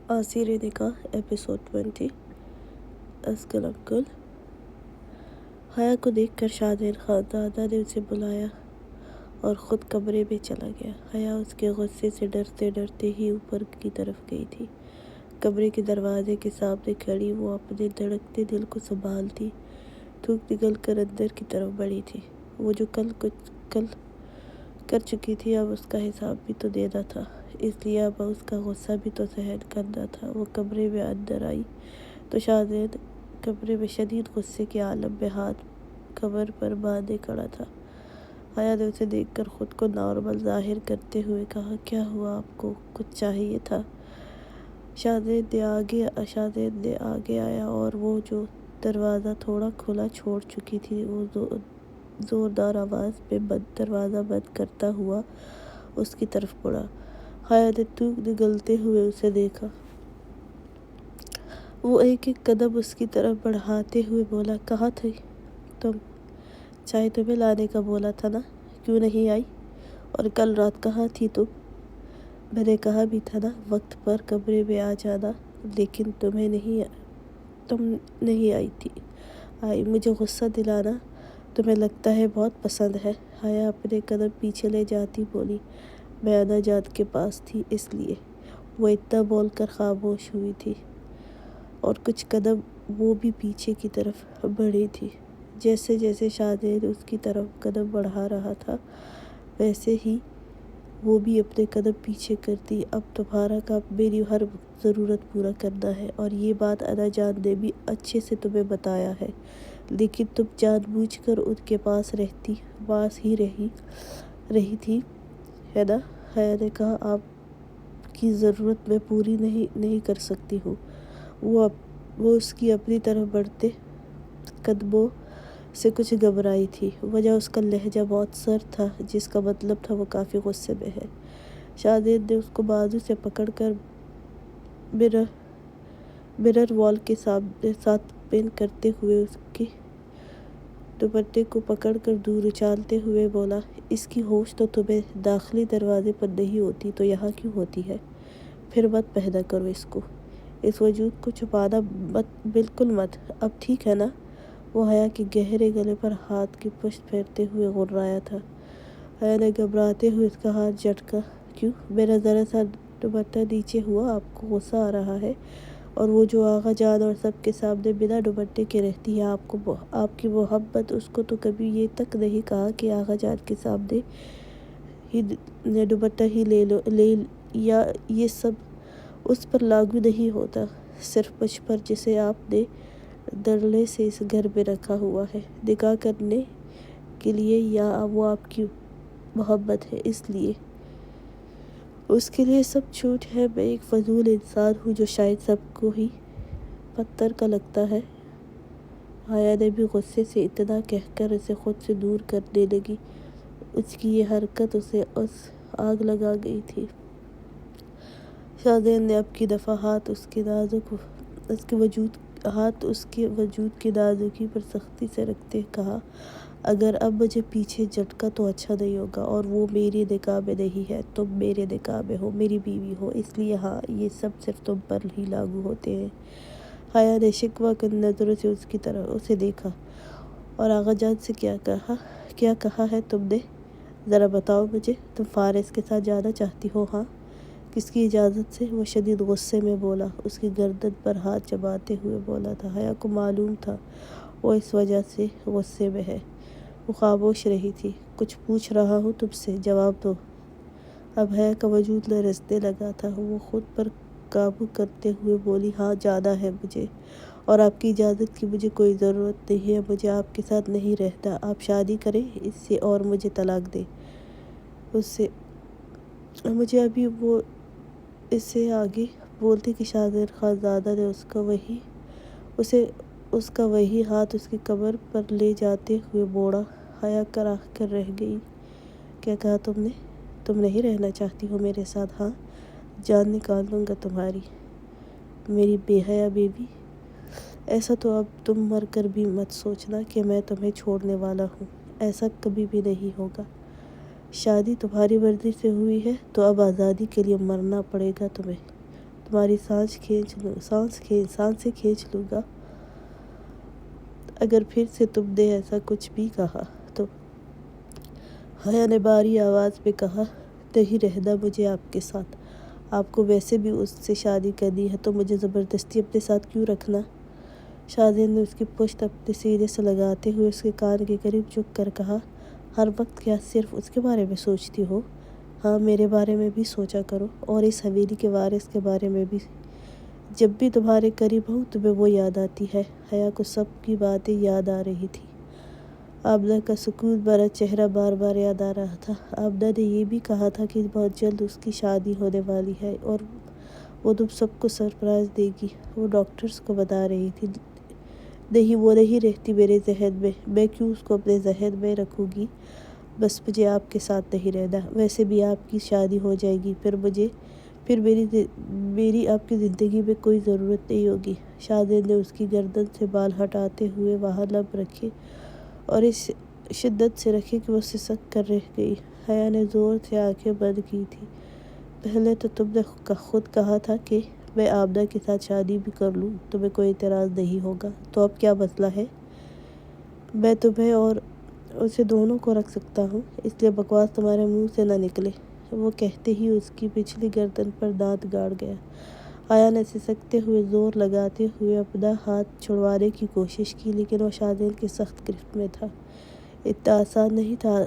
آثیر نکاح episode 20 skill uncle. حیا کو دیکھ کر شادین خانزادہ نے اسے بلایا اور خود کمرے میں چلا گیا۔ حیا اس کے غصے سے ڈرتے ڈرتے ہی اوپر کی طرف گئی تھی۔ کمرے کے دروازے کے سامنے کھڑی وہ اپنے دھڑکتے دل کو سنبھالتی تھوک نگل کر اندر کی طرف بڑھی تھی۔ وہ جو کل کر چکی تھی اب اس کا حساب بھی تو دینا تھا، اس لیے اب اس کا غصہ بھی تو سہن کرنا تھا۔ وہ کمرے میں اندر آئی تو شادین کمرے میں شدید غصے کے عالم میں ہاتھ کمر پر باندھے کھڑا تھا۔ حیا نے اسے دیکھ کر خود کو نارمل ظاہر کرتے ہوئے کہا، کیا ہوا آپ کو؟ کچھ چاہیے تھا؟ شادین نے آگے آیا اور وہ جو دروازہ تھوڑا کھلا چھوڑ چکی تھی وہ زوردار آواز میں دروازہ بند کرتا ہوا اس کی طرف مڑا۔ حیا نے تھوک نگلتے ہوئے اسے دیکھا۔ وہ ایک ایک قدم اس کی طرف بڑھاتے ہوئے بولا، کہاں تھی تم؟ چائے تمہیں لانے کا بولا تھا نا، کیوں نہیں آئی؟ اور کل رات کہاں تھی تم؟ میں نے کہا بھی تھا نا وقت پر کمرے میں آ جانا، لیکن تم نہیں آئی تھی۔ مجھے غصہ دلانا تمہیں لگتا ہے بہت پسند ہے۔ حیا اپنے قدم پیچھے لے جاتی بولی، میں انا جان کے پاس تھی اس لیے۔ وہ اتنا بول کر خاموش ہوئی تھی اور کچھ قدم وہ بھی پیچھے کی طرف بڑھی تھی۔ جیسے جیسے شادین اس کی طرف قدم بڑھا رہا تھا ویسے ہی وہ بھی اپنے قدم پیچھے کرتی۔ اب تمہارا کام میری ہر ضرورت پورا کرنا ہے، اور یہ بات انا جان نے بھی اچھے سے تمہیں بتایا ہے، لیکن تم جان بوجھ کر ان کے پاس ہی رہی تھی، ہے نا؟ حیا نے کہا، آپ کی ضرورت میں پوری نہیں کر سکتی ہوں۔ وہ اس کی اپنی طرف بڑھتے قدموں سے کچھ گھبرائی تھی۔ وجہ اس کا لہجہ بہت سرد تھا، جس کا مطلب تھا وہ کافی غصے میں ہے۔ شادین نے اس کو بازو سے پکڑ کر مرر وال کے ساتھ پن کرتے ہوئے اس کے دوپٹے کو پکڑ کر دور اچالتے ہوئے بولا، اس کی ہوش تو تمہیں داخلی دروازے پر نہیں ہوتی تو یہاں کیوں ہوتی ہے؟ پھر مت پہنا کرو اس کو، اس وجود کو چھپانا بالکل مت، اب ٹھیک ہے نا؟ وہ حیا کے گہرے گلے پر ہاتھ کی پشت پھیرتے ہوئے غرایا تھا۔ حیا نے گھبراتے ہوئے اس کا ہاتھ جھٹکا، کیوں؟ میرا ذرا سا دوپٹہ نیچے ہوا، آپ کو غصہ آ رہا ہے؟ اور وہ جو آغا جان اور سب کے سامنے بنا دوپٹے کے رہتی ہے، آپ کی محبت اس کو تو کبھی یہ تک نہیں کہا کہ آغا جان کے سامنے ہی دوپٹہ ہی لے لو، یا یہ سب اس پر لاگو نہیں ہوتا، صرف مجھ پر جسے آپ نے دھڑلے سے اس گھر میں رکھا ہوا ہے نکاح کرنے کے لیے، یا وہ آپ کی محبت ہے اس لیے؟ اس کے لیے سب چھوٹ ہے۔ میں ایک فضول انسان ہوں جو شاید سب کو ہی پتھر کا لگتا ہے۔ حیا نے بھی غصے سے اتنا کہہ کر اسے خود سے دور کرنے لگی۔ اس کی یہ حرکت اسے آگ لگا گئی تھی۔ شادین نے اب کی دفعہ ہاتھ اس کے وجود کی نازکی پر سختی سے رکھتے کہا، اگر اب مجھے پیچھے جھٹکا تو اچھا نہیں ہوگا، اور وہ میری نکاح میں نہیں ہے، تم میرے نکاح میں ہو، میری بیوی ہو، اس لیے ہاں، یہ سب صرف تم پر ہی لاگو ہوتے ہیں۔ حیا نے شکوہ کن نظروں سے اسے دیکھا، اور آغا جان سے کیا کہا ہے تم نے؟ ذرا بتاؤ مجھے، تم فارس کے ساتھ جانا چاہتی ہو؟ ہاں؟ کس کی اجازت سے؟ وہ شدید غصے میں بولا، اس کی گردن پر ہاتھ چباتے ہوئے بولا تھا۔ حیا کو معلوم تھا وہ اس وجہ سے غصے میں ہے۔ وہ خاموش رہی تھی۔ کچھ پوچھ رہا ہوں تم سے، جواب دو۔ اب حیا کا وجود لرزنے لگا تھا۔ وہ خود پر قابو کرتے ہوئے بولی، ہاں جانا ہے مجھے، اور آپ کی اجازت کی مجھے کوئی ضرورت نہیں ہے، مجھے آپ کے ساتھ نہیں رہنا، آپ شادی کریں اس سے اور مجھے طلاق دیں۔ مجھے ابھی وہ اس سے آگے بولتی کہ شادین خانزادہ نے اس کا وہی ہاتھ اس کی کمر پر لے جاتے ہوئے موڑا۔ حیا کراہ کر رہ گئی۔ کیا کہا تم نے؟ تم نہیں رہنا چاہتی ہو میرے ساتھ؟ ہاں، جان نکال دوں گا تمہاری، میری بے حیا بیوی۔ ایسا تو اب تم مر کر بھی مت سوچنا کہ میں تمہیں چھوڑنے والا ہوں، ایسا کبھی بھی نہیں ہوگا۔ شادی تمہاری مرضی سے ہوئی ہے تو اب آزادی کے لیے مرنا پڑے گا تمہیں۔ تمہاری سانسیں کھینچ لوں گا اگر پھر سے تم نے ایسا کچھ بھی کہا تو۔ حیا نے بھاری آواز میں کہا، نہیں رہنا مجھے آپ کے ساتھ۔ آپ کو ویسے بھی اس سے شادی کرنی ہے تو مجھے زبردستی اپنے ساتھ کیوں رکھنا؟ شاہزین نے اس کی پشت اپنے سینے سے لگاتے ہوئے اس کے کان کے قریب جھک کر کہا، ہر وقت کیا صرف اس کے بارے میں سوچتی ہو؟ ہاں، میرے بارے میں بھی سوچا کرو اور اس حویلی کے وارث کے بارے میں بھی۔ جب بھی تمہارے قریب ہوں تمہیں وہ یاد آتی ہے۔ حیا کو سب کی باتیں یاد آ رہی تھی۔ آمنہ کا سکون بھرا چہرہ بار بار یاد آ رہا تھا۔ آمنہ نے یہ بھی کہا تھا کہ بہت جلد اس کی شادی ہونے والی ہے اور وہ تم سب کو سرپرائز دے گی۔ وہ ڈاکٹرز کو بتا رہی تھی، نہیں وہ نہیں رہتی میرے ذہن میں، میں کیوں اس کو اپنے ذہن میں رکھوں گی؟ بس مجھے آپ کے ساتھ نہیں رہنا۔ ویسے بھی آپ کی شادی ہو جائے گی، پھر میری آپ کی زندگی میں کوئی ضرورت نہیں ہوگی۔ شاہزین نے اس کی گردن سے بال ہٹاتے ہوئے وہاں لب رکھے اور اس شدت سے رکھے کہ وہ سسک کر رہ گئی۔ حیا نے زور سے آنکھیں بند کی تھیں۔ پہلے تو تم نے خود کہا تھا کہ میں آمنہ کے ساتھ شادی بھی کر لوں تمہیں کوئی اعتراض نہیں ہوگا، تو اب کیا مسئلہ ہے؟ میں تمہیں اور اسے دونوں کو رکھ سکتا ہوں، اس لیے بکواس تمہارے منہ سے نہ نکلے۔ وہ کہتے ہی اس کی پچھلی گردن پر دانت گاڑ گیا۔ حیا نے سسکتے ہوئے زور لگاتے ہوئے اپنا ہاتھ چھڑوانے کی کوشش کی لیکن وہ شاہزین کی سخت گرفت میں تھا۔ اتنا آسان نہیں تھا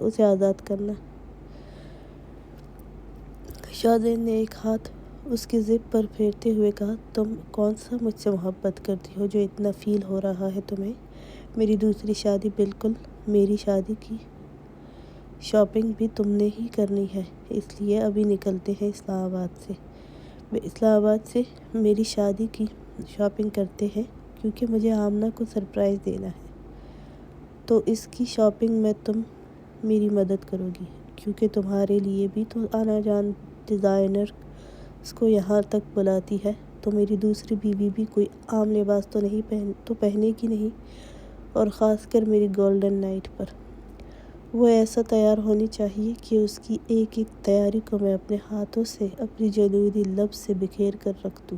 اسے آزاد کرنا۔ شاہزین نے ایک ہاتھ اس کی زپ پر پھیرتے ہوئے کہا، تم کون سا مجھ سے محبت کرتی ہو جو اتنا فیل ہو رہا ہے تمہیں؟ میری دوسری شادی بالکل میری شادی کی شاپنگ بھی تم نے ہی کرنی ہے، اس لیے ابھی نکلتے ہیں اسلام آباد سے۔ اسلام آباد سے میری شادی کی شاپنگ کرتے ہیں کیونکہ مجھے آمنہ کو سرپرائز دینا ہے۔ تو اس کی شاپنگ میں تم میری مدد کرو گی کیونکہ تمہارے لیے بھی تو آنا جان ڈیزائنرز کو یہاں تک بلاتی ہے، تو میری دوسری بیوی بھی کوئی عام لباس تو پہنے گی نہیں، اور خاص کر میری گولڈن نائٹ پر۔ وہ ایسا تیار ہونی چاہیے کہ اس کی ایک ایک تیاری کو میں اپنے ہاتھوں سے اپنی جنونی لب سے بکھیر کر رکھ دوں۔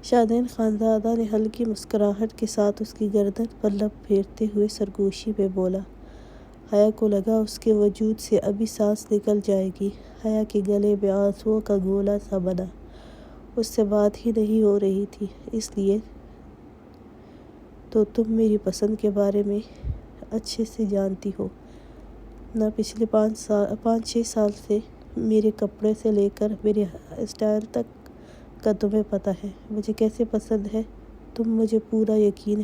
شاہزین خانزادہ نے ہلکی مسکراہٹ کے ساتھ اس کی گردن پر لب پھیرتے ہوئے سرگوشی میں بولا۔ حیا کو لگا اس کے وجود سے ابھی سانس نکل جائے گی۔ حیا کے گلے میں آنسوؤں کا گولا سا بنا۔ اس سے بات ہی نہیں ہو رہی تھی، اس لیے تو تم میری پسند کے بارے میں اچھے سے جانتی ہو نا۔ پچھلے 5-6 سال سے میرے کپڑے سے لے کر میرے اسٹائل تک کا تمہیں پتہ ہے، مجھے کیسے پسند ہے۔ تو مجھے پورا یقین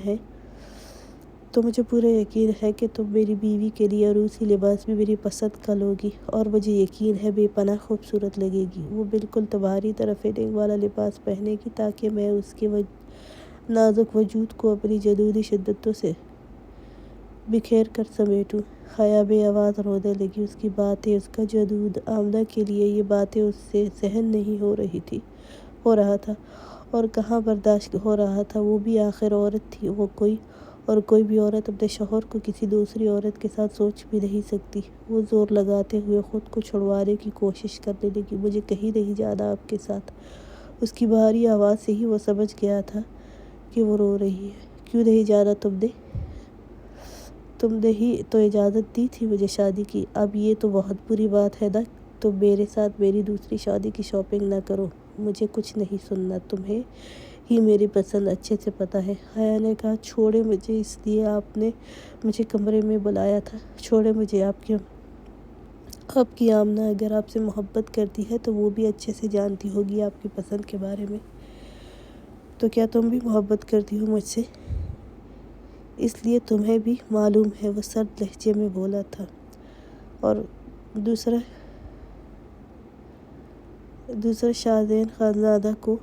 ہے کہ تم میری بیوی کے لیے عروسی لباس بھی میری پسند کا لوگی اور مجھے یقین ہے بے پناہ خوبصورت لگے گی۔ وہ بالکل تمہاری طرح فٹنگ والا لباس پہنے گی تاکہ میں اس کے نازک وجود کو اپنی جنونی شدتوں سے بکھیر کر سمیٹوں۔ حیا بے آواز رونے لگی۔ اس کی باتیں، اس کا جنون، آمنہ کے لیے یہ باتیں اس سے سہن نہیں ہو رہا تھا اور کہاں برداشت ہو رہا تھا۔ وہ بھی آخر عورت تھی، کوئی بھی عورت اپنے شوہر کو کسی دوسری عورت کے ساتھ سوچ بھی نہیں سکتی۔ وہ زور لگاتے ہوئے خود کو چھڑوانے کی کوشش کرنے لگی، مجھے کہیں نہیں جانا آپ کے ساتھ۔ اس کی بھاری آواز سے ہی وہ سمجھ گیا تھا کہ وہ رو رہی ہے۔ کیوں نہیں جانا تم نے ہی تو اجازت دی تھی مجھے شادی کی۔ اب یہ تو بہت بری بات ہے نا، تم میرے ساتھ میری دوسری شادی کی شاپنگ نہ کرو۔ مجھے کچھ نہیں سننا، تمہیں ہی میری پسند اچھے سے پتہ ہے۔ حیا نے کہا، چھوڑیں مجھے، اس لیے آپ نے مجھے کمرے میں بلایا تھا۔ چھوڑیں مجھے، آپ کی آمنہ اگر آپ سے محبت کرتی ہے تو وہ بھی اچھے سے جانتی ہوگی آپ کی پسند کے بارے میں۔ تو کیا تم بھی محبت کرتی ہو مجھ سے؟ اس لیے تمہیں بھی معلوم ہے، وہ سرد لہجے میں بولا تھا۔ اور دوسرا شاہزین خانزادہ کو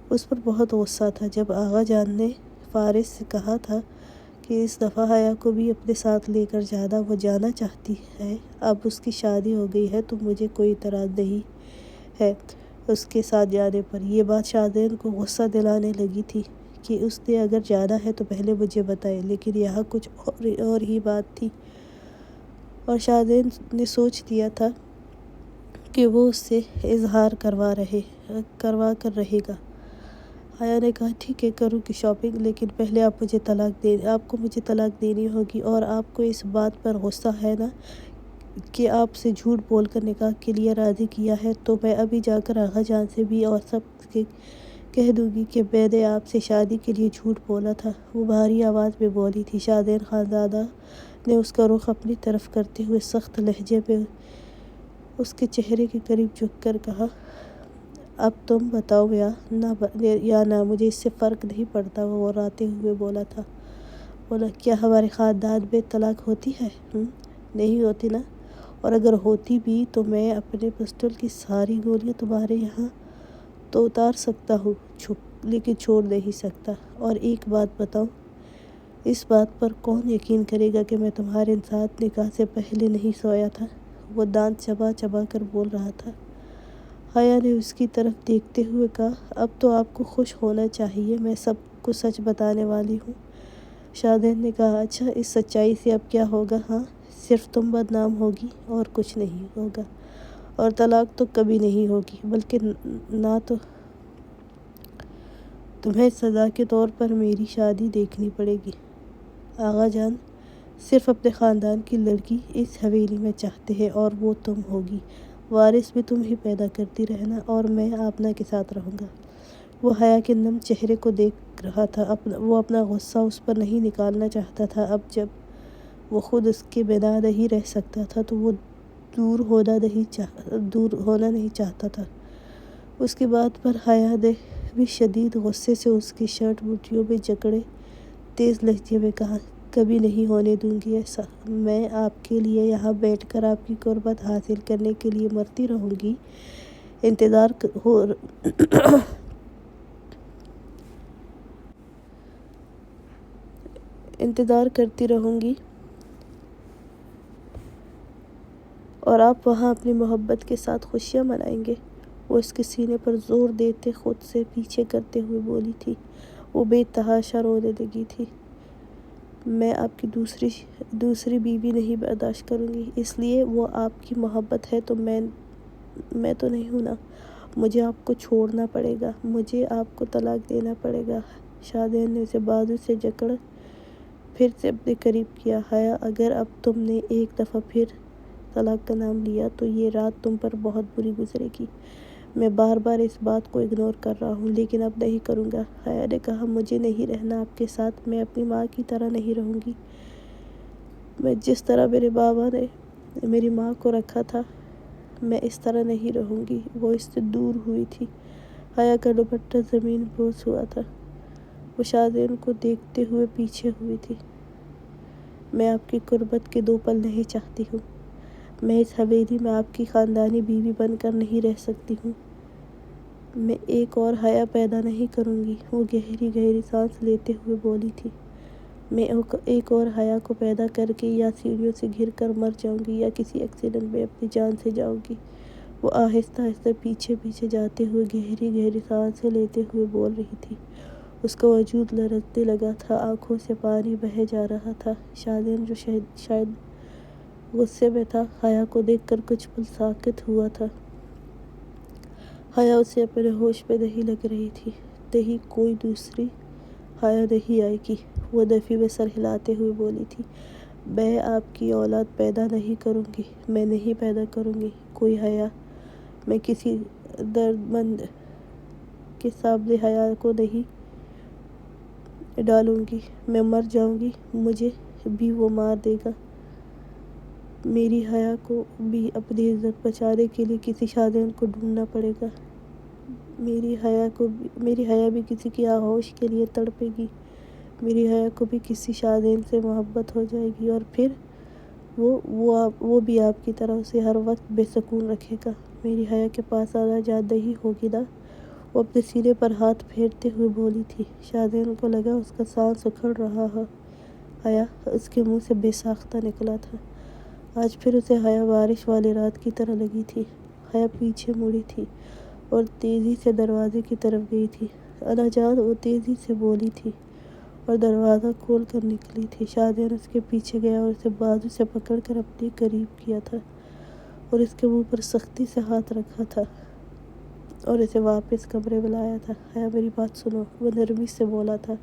اس پر بہت غصہ تھا جب آغا جان نے فارس سے کہا تھا کہ اس دفعہ حیا کو بھی اپنے ساتھ لے کر جانا، وہ جانا چاہتی ہے۔ اب اس کی شادی ہو گئی ہے تو مجھے کوئی اعتراض نہیں ہے اس کے ساتھ جانے پر۔ یہ بات شاہزین کو غصہ دلانے لگی تھی کہ اس نے اگر جانا ہے تو پہلے مجھے بتائے، لیکن یہاں کچھ اور ہی بات تھی اور شاہزین نے سوچ لیا تھا کہ وہ اس سے اظہار کروا کر رہے گا۔ حیا نے کہا ٹھیک ہے کروں گی شاپنگ، لیکن پہلے آپ کو مجھے طلاق دینی ہوگی، اور آپ کو اس بات پر غصہ ہے نا کہ آپ سے جھوٹ بول کر نکاح کے لیے راضی کیا ہے، تو میں ابھی جا کر آغا جان سے بھی اور سب سے کہہ دوں گی کہ میں نے آپ سے شادی کے لیے جھوٹ بولا تھا۔ وہ بھاری آواز میں بولی تھی۔ شادین خانزادہ نے اس کا رخ اپنی طرف کرتے ہوئے سخت لہجے میں اس کے چہرے کے قریب جھک کر کہا، اب تم بتاؤ یا نہ، مجھے اس سے فرق نہیں پڑتا۔ وہ روتے ہوئے بولا کیا ہمارے خاندان میں طلاق ہوتی ہے؟ نہیں ہوتی نا، اور اگر ہوتی بھی تو میں اپنے پسٹل کی ساری گولیاں تمہارے یہاں تو اتار سکتا ہوں، لیکن چھوڑ نہیں سکتا۔ اور ایک بات بتاؤں، اس بات پر کون یقین کرے گا کہ میں تمہارے ساتھ نکاح سے پہلے نہیں سویا تھا؟ وہ دانت چبا کر بول رہا تھا۔ حیا نے اس کی طرف دیکھتے ہوئے کہا، اب تو آپ کو خوش ہونا چاہیے، میں سب کو سچ بتانے والی ہوں۔ شادین نے کہا، اچھا اس سچائی سے اب کیا ہوگا؟ ہاں، صرف تم بدنام ہوگی اور کچھ نہیں ہوگا، اور طلاق تو کبھی نہیں ہوگی، بلکہ نہ تو تمہیں سزا کے طور پر میری شادی دیکھنی پڑے گی۔ آغا جان صرف اپنے خاندان کی لڑکی اس حویلی میں چاہتے ہیں، اور وہ تم ہوگی۔ وارث بھی تم ہی پیدا کرتی رہنا، اور میں آپنا کے ساتھ رہوں گا۔ وہ حیا کے نم چہرے کو دیکھ رہا تھا۔ وہ اپنا غصہ اس پر نہیں نکالنا چاہتا تھا۔ اب جب وہ خود اس کے بنا نہیں رہ سکتا تھا تو وہ دور ہونا نہیں چاہتا تھا۔ اس کی بات پر حیا نے بھی شدید غصے سے اس کی شرٹ مٹھیوں میں جکڑے تیز لہجے میں کہا، کبھی نہیں ہونے دوں گی ایسا۔ میں آپ کے لیے یہاں بیٹھ کر آپ کی قربت حاصل کرنے کے لیے مرتی رہوں گی، انتظار کرتی رہوں گی، اور آپ وہاں اپنی محبت کے ساتھ خوشیاں منائیں گے۔ وہ اس کے سینے پر زور دیتے خود سے پیچھے کرتے ہوئے بولی تھی۔ وہ بے تحاشا رونے لگی تھی۔ میں آپ کی دوسری بیوی نہیں برداشت کروں گی، اس لیے وہ آپ کی محبت ہے تو میں تو نہیں ہوں نا، مجھے آپ کو چھوڑنا پڑے گا، مجھے آپ کو طلاق دینا پڑے گا۔ شادین نے اسے بازو سے جکڑ پھر سے اپنے قریب کیا۔ حیا، اگر اب تم نے ایک دفعہ پھر طلاق کا نام لیا تو یہ رات تم پر بہت بری گزرے گی۔ میں بار بار اس بات کو اگنور کر رہا ہوں، لیکن اب نہیں کروں گا۔ حیا نے کہا، مجھے نہیں رہنا آپ کے ساتھ، میں اپنی ماں کی طرح نہیں رہوں گی۔ میں جس طرح میرے بابا نے میری ماں کو رکھا تھا، میں اس طرح نہیں رہوں گی۔ وہ اس سے دور ہوئی تھی۔ حیا کا دوپٹہ زمین بوس ہوا تھا۔ وہ شادین کو دیکھتے ہوئے پیچھے ہوئی تھی۔ میں آپ کی قربت کے 2 پل نہیں چاہتی ہوں۔ میں اس حویلی میں آپ کی خاندانی بیوی بن کر نہیں رہ سکتی ہوں۔ میں ایک اور حیا پیدا نہیں کروں گی۔ وہ گہری سانس لیتے ہوئے بولی تھی۔ میں ایک اور حیا کو پیدا کر کے یا سیڑھیوں سے گر کر مر جاؤں گی، یا کسی ایکسیڈنٹ میں اپنی جان سے جاؤں گی۔ وہ آہستہ پیچھے جاتے ہوئے گہری سانسیں لیتے ہوئے بول رہی تھی۔ اس کا وجود لرزنے لگا تھا، آنکھوں سے پانی بہہ جا رہا تھا۔ شادین جو شاید غصے میں تھا، حیا کو دیکھ کر کچھ پل ساکت ہوا تھا۔ حیا اسے اپنے ہوش میں نہیں لگ رہی تھی۔ نہیں، کوئی دوسری حیا نہیں آئے گی۔ وہ نفی میں سر ہلاتے ہوئے بولی تھی۔ میں آپ کی اولاد پیدا نہیں کروں گی، میں نہیں پیدا کروں گی کوئی حیا۔ میں کسی دردمند کے سامنے حیا کو نہیں ڈالوں گی۔ میں مر جاؤں گی، مجھے بھی وہ مار دے گا۔ میری حیا کو بھی اپنی عزت بچانے کے لیے کسی شادین کو ڈھونڈنا پڑے گا۔ میری حیا بھی کسی کی آغوش کے لیے تڑپے گی۔ میری حیا کو بھی کسی شادین سے محبت ہو جائے گی، اور پھر وہ بھی آپ کی طرح اسے ہر وقت بے سکون رکھے گا۔ میری حیا کے پاس آنا جان نہیں ہوگی نا؟ وہ اپنے سینے پر ہاتھ پھیرتے ہوئے بولی تھی۔ شادین کو لگا اس کا سانس اکھڑ رہا ہے۔ حیا اس کے منہ سے بے ساختہ نکلا تھا۔ آج پھر اسے حیا بارش والی رات کی طرح لگی تھی۔ حیا پیچھے مڑی تھی اور تیزی سے دروازے کی طرف گئی تھی۔ انا جان، وہ تیزی سے بولی تھی، اور دروازہ کھول کر نکلی تھی۔ شادین اس کے پیچھے گیا اور اسے بازو سے پکڑ کر اپنے قریب کیا تھا، اور اس کے منہ پر سختی سے ہاتھ رکھا تھا اور اسے واپس کمرے میں لایا تھا۔ حیا میری بات سنو، وہ نرمی سے بولا تھا۔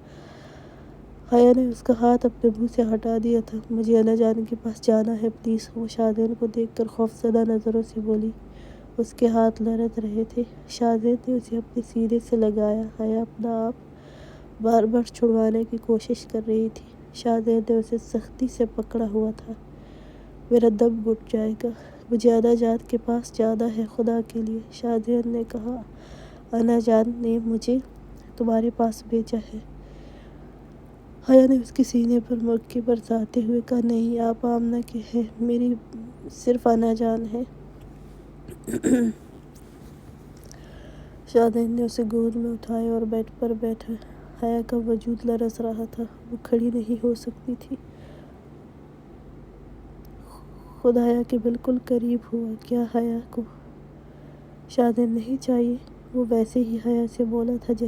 حیا نے اس کا ہاتھ اپنے منہ سے ہٹا دیا تھا۔ مجھے انا جان کے پاس جانا ہے پلیز، وہ شادین کو دیکھ کر خوفزدہ نظروں سے بولی۔ اس کے ہاتھ لرز رہے تھے۔ شادین نے اسے اپنے سینے سے لگایا۔ حیا اپنا آپ بار بار چھڑوانے کی کوشش کر رہی تھی۔ شادین نے اسے سختی سے پکڑا ہوا تھا۔ میرا دم گھٹ جائے گا، مجھے انا جان کے پاس جانا ہے خدا کے لیے، شادین نے کہا۔ انا جان نے مجھے تمہارے پاس بھیجا ہے۔ حیا نے اس کے سینے پر مکھی برساتے ہوئے کہا، نہیں، آپ آمنہ کے ہیں، میری صرف انا جان ہے۔ شادین نے اسے گود میں اٹھایا اور بیڈ پر بیٹھا۔ حیا کا وجود لرز رہا تھا، وہ کھڑی نہیں ہو سکتی تھی۔ خود حیا کے بالکل قریب ہوا۔ کیا حیا کو شادین نہیں چاہیے؟ وہ ویسے ہی حیا سے بولا تھا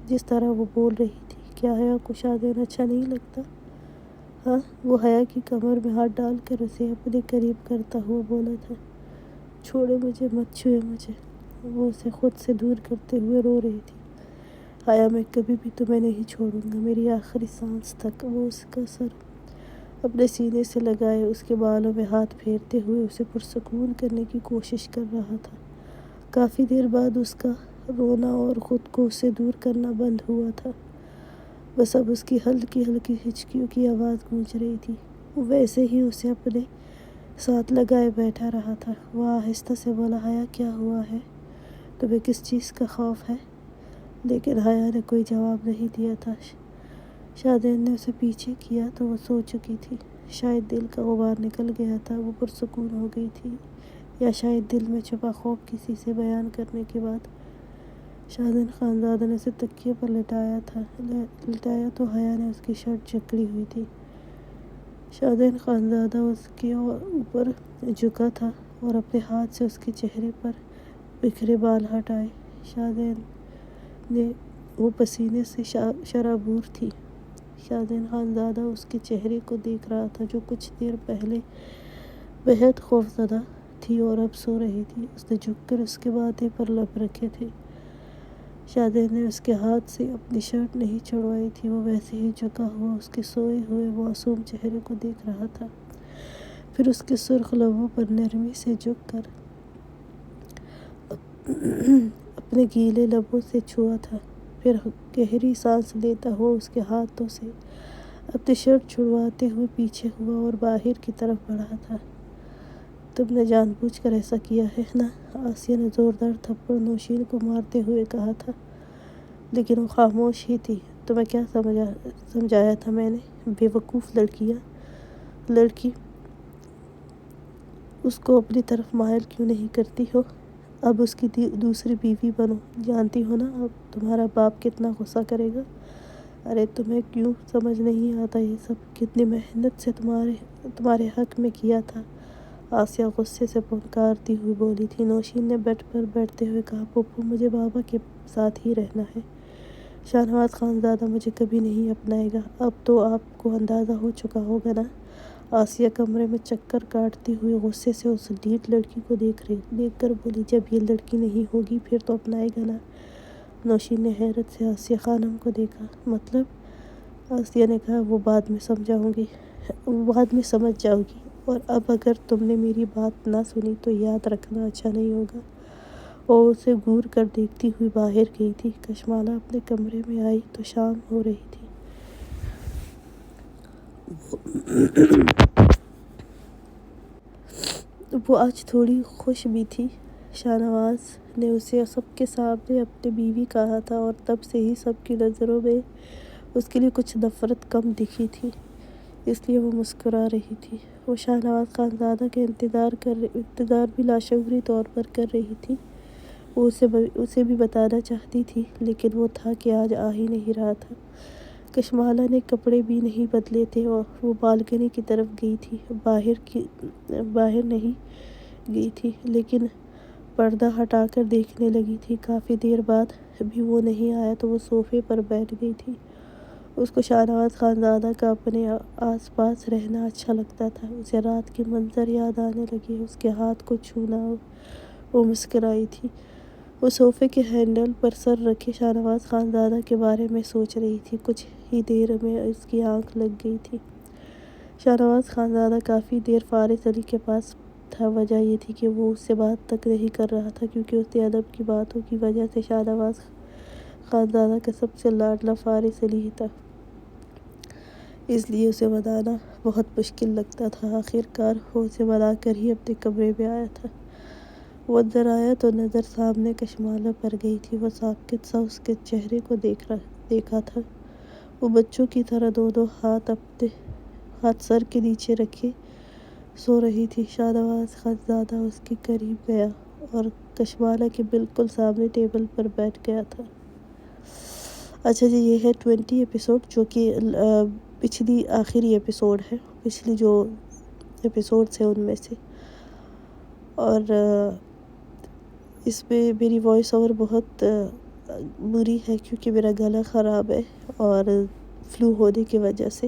جس طرح وہ بول رہی تھی۔ کیا حیا کو شادین اچھا نہیں لگتا؟ ہاں، وہ حیا کی کمر میں ہاتھ ڈال کر اسے اپنے قریب کرتا ہوا بولا تھا۔ چھوڑے مجھے، مت چھوئے مجھے۔ وہ اسے خود سے دور کرتے ہوئے رو رہی تھی۔ حیا، میں کبھی بھی تمہیں نہیں چھوڑوں گا، میری آخری سانس تک۔ وہ اس کا سر اپنے سینے سے لگائے اس کے بالوں میں ہاتھ پھیرتے ہوئے اسے پرسکون کرنے کی کوشش کر رہا تھا۔ کافی دیر بعد اس کا رونا اور خود کو اس سے دور کرنا بند ہوا تھا۔ بس اب اس کی ہلکی ہلکی ہچکیوں کی آواز گونج رہی تھی۔ وہ ویسے ہی اسے اپنے ساتھ لگائے بیٹھا رہا تھا۔ وہ آہستہ سے بولا، حیا کیا ہوا ہے؟ تمہیں کس چیز کا خوف ہے؟ لیکن حیا نے کوئی جواب نہیں دیا تھا۔ شادین نے اسے پیچھے کیا تو وہ سو چکی تھی۔ شاید دل کا غبار نکل گیا تھا، وہ پرسکون ہو گئی تھی، یا شاید دل میں چھپا خوف کسی سے بیان کرنے کے بعد۔ شادین خانزادہ نے اسے تکیے پر لٹایا تو حیا نے اس کی شرٹ جکڑی ہوئی تھی۔ شادین خانزادہ اس کے اوپر جھکا تھا اور اپنے ہاتھ سے اس کے چہرے پر بکھرے بال ہٹائے۔ شادین نے وہ پسینے سے شرابور تھی۔ شادین خانزادہ اس کے چہرے کو دیکھ رہا تھا جو کچھ دیر پہلے بہت خوفزدہ تھی اور اب سو رہی تھی۔ اس نے جھک کر اس کے ماتھے پر لب رکھے تھے۔ شادین نے اس کے ہاتھ سے اپنی شرٹ نہیں چھڑوائی تھی، وہ ویسے ہی جھکا ہوا اس کے سوئے ہوئے معصوم چہرے کو دیکھ رہا تھا، پھر اس کے سرخ لبوں پر نرمی سے جھک کر اپنے گیلے لبوں سے چھوا تھا، پھر گہری سانس لیتا ہوا اس کے ہاتھوں سے اپنی شرٹ چھڑواتے ہوئے پیچھے ہوا اور باہر کی طرف بڑھا تھا۔ تم نے جان بوجھ کر ایسا کیا ہے نا؟ آسیہ نے زوردار تھپڑ نوشین کو مارتے ہوئے کہا تھا، لیکن وہ خاموش ہی تھی۔ تمہیں کیا سمجھایا تھا میں نے؟ بے وقوف لڑکی اس کو اپنی طرف مائل کیوں نہیں کرتی ہو؟ اب اس کی دوسری بیوی بنو، جانتی ہو نا اب تمہارا باپ کتنا غصہ کرے گا۔ ارے تمہیں کیوں سمجھ نہیں آتا یہ سب؟ کتنی محنت سے تمہارے حق میں کیا تھا، آسیہ غصے سے پھنکارتی ہوئی بولی تھی۔ نوشین نے بیڈ پر بیٹھتے ہوئے کہا، پھوپھو مجھے بابا کے ساتھ ہی رہنا ہے، شاہنواز خانزادہ مجھے کبھی نہیں اپنائے گا۔ اب تو آپ کو اندازہ ہو چکا ہوگا نا؟ آسیہ کمرے میں چکر کاٹتی ہوئی غصے سے اس ڈھیٹ لڑکی کو دیکھ کر بولی، جب یہ لڑکی نہیں ہوگی پھر تو اپنائے گا نا؟ نوشین نے حیرت سے آسیہ خانم کو دیکھا۔ مطلب؟ آسیہ نے کہا، وہ بعد میں سمجھ جاؤ گی، اور اب اگر تم نے میری بات نہ سنی تو یاد رکھنا اچھا نہیں ہوگا۔ وہ اسے گھور کر دیکھتی ہوئی باہر گئی تھی۔ کشمالہ اپنے کمرے میں آئی تو شام ہو رہی تھی۔ وہ آج تھوڑی خوش بھی تھی۔ شاہنواز نے اسے سب کے سامنے اپنی بیوی کہا تھا اور تب سے ہی سب کی نظروں میں اس کے لیے کچھ نفرت کم دکھی تھی، اس لیے وہ مسکرا رہی تھی۔ وہ شاہنواز خانزادہ کا انتظار بھی لاشعوری طور پر کر رہی تھی۔ وہ اسے بھی بتانا چاہتی تھی، لیکن وہ تھا کہ آج آ ہی نہیں رہا تھا۔ کشمالہ نے کپڑے بھی نہیں بدلے تھے اور وہ بالکنی کی طرف گئی تھی، باہر نہیں گئی تھی، لیکن پردہ ہٹا کر دیکھنے لگی تھی۔ کافی دیر بعد بھی وہ نہیں آیا تو وہ صوفے پر بیٹھ گئی تھی اس کو شاہنواز خانزادہ کا اپنے آس پاس رہنا اچھا لگتا تھا۔ اسے رات کے منظر یاد آنے لگے، اس کے ہاتھ کو چھونا۔ وہ مسکرائی تھی۔ وہ صوفے کے ہینڈل پر سر رکھے شاہنواز خانزادہ کے بارے میں سوچ رہی تھی۔ کچھ ہی دیر میں اس کی آنکھ لگ گئی تھی۔ شاہنواز خانزادہ کافی دیر فارس علی کے پاس تھا۔ وجہ یہ تھی کہ وہ اس سے بات تک نہیں کر رہا تھا، کیونکہ اس کے ادب کی باتوں کی وجہ سے شاہنواز خانزادہ کا سب سے لاڈلا فارس علی ہی تھا، اس لیے اسے منانا بہت مشکل لگتا تھا۔ آخر کار وہ اسے منا کر ہی اپنے کمرے میں آیا تھا۔ وہ اندر آیا تو نظر سامنے کشمالہ پر گئی تھی۔ وہ ساکت سا اس کے چہرے کو دیکھا تھا۔ وہ بچوں کی طرح دونوں ہاتھ سر کے نیچے رکھے سو رہی تھی۔ شاہنواز خانزادہ اس کے قریب گیا اور کشمالہ کے بالکل سامنے ٹیبل پر بیٹھ گیا تھا۔ اچھا جی، یہ ہے 20 ایپیسوڈ، جو کہ پچھلی آخری ایپیسوڈ ہے، پچھلی جو ایپیسوڈز ہیں ان میں سے۔ اور اس میں میری وائس اوور بہت بری ہے، کیونکہ میرا گلا خراب ہے اور فلو ہونے کی وجہ سے۔